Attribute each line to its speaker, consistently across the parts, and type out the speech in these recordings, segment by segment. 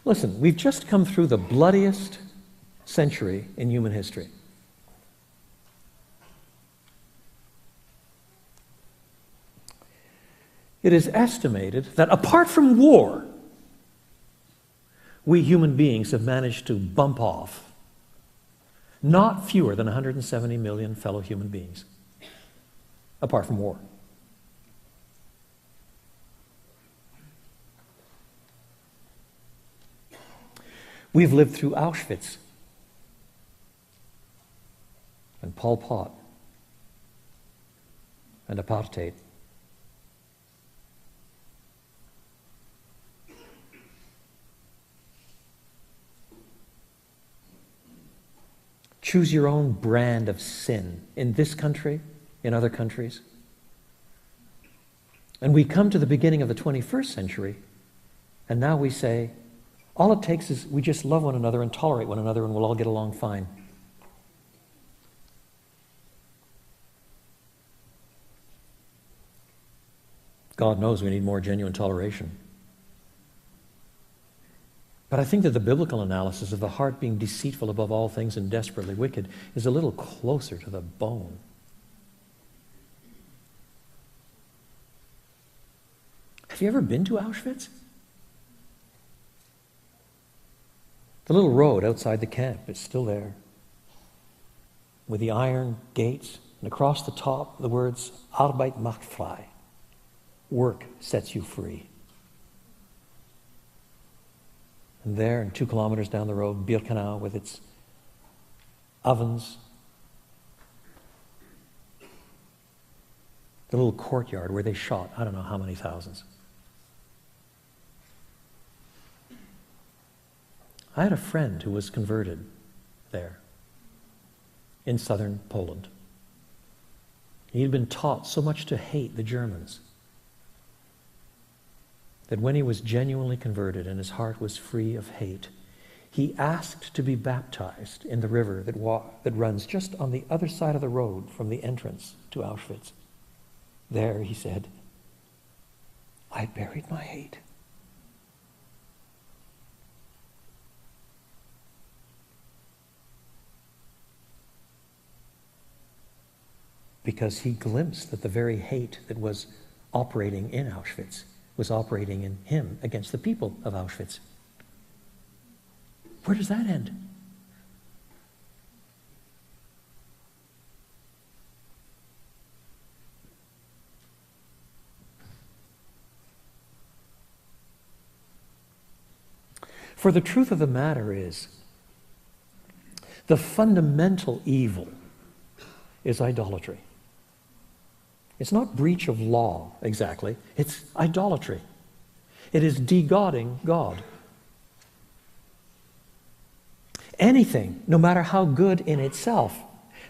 Speaker 1: Listen, we've just come through the bloodiest century in human history. It is estimated that apart from war, we human beings have managed to bump off not fewer than 170 million fellow human beings, apart from war. We've lived through Auschwitz and Pol Pot and apartheid. Choose your own brand of sin in this country, in other countries. And we come to the beginning of the 21st century, and now we say, all it takes is we just love one another and tolerate one another and we'll all get along fine. God knows we need more genuine toleration. But I think that the biblical analysis of the heart being deceitful above all things and desperately wicked is a little closer to the bone. Have you ever been to Auschwitz? The little road outside the camp is still there, with the iron gates, and across the top the words, Arbeit macht frei. Work sets you free. And there, and 2 kilometers down the road, Birkenau with its ovens, the little courtyard where they shot, I don't know how many thousands. I had a friend who was converted there in southern Poland. He'd been taught so much to hate the Germans that when he was genuinely converted and his heart was free of hate, he asked to be baptized in the river that runs just on the other side of the road from the entrance to Auschwitz. There, he said, I buried my hate. Because he glimpsed that the very hate that was operating in Auschwitz was operating in him against the people of Auschwitz. Where does that end? For the truth of the matter is, the fundamental evil is idolatry. It's not breach of law, exactly. It's idolatry. It is de-godding God. Anything, no matter how good in itself,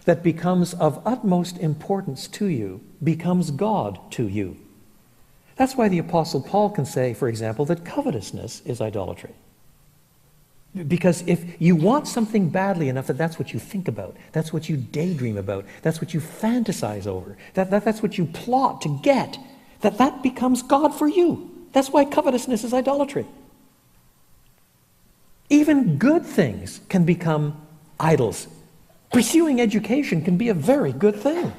Speaker 1: that becomes of utmost importance to you becomes God to you. That's why the Apostle Paul can say, for example, that covetousness is idolatry. Because if you want something badly enough that that's what you think about, that's what you daydream about, that's what you fantasize over, that's what you plot to get, that becomes God for you. That's why covetousness is idolatry. Even good things can become idols. Pursuing education can be a very good thing.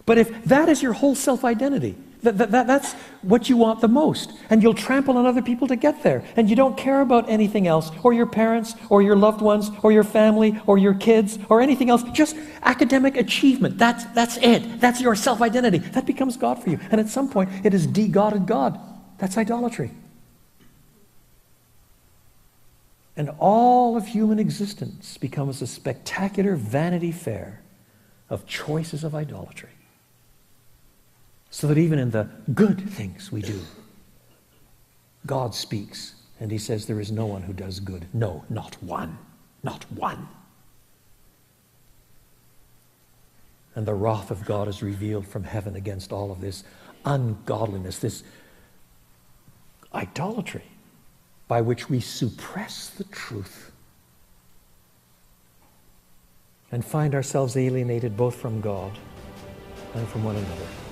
Speaker 1: But if that is your whole self-identity, that's what you want the most, and you'll trample on other people to get there, and you don't care about anything else, or your parents, or your loved ones, or your family, or your kids, or anything else, just academic achievement. That's it. That's your self-identity. That becomes God for you. And at some point, it is de-godded God. That's idolatry. And all of human existence becomes a spectacular Vanity Fair of choices of idolatry. So that even in the good things we do, God speaks, and he says there is no one who does good. No, not one. Not one. And the wrath of God is revealed from heaven against all of this ungodliness, this idolatry by which we suppress the truth and find ourselves alienated both from God and from one another.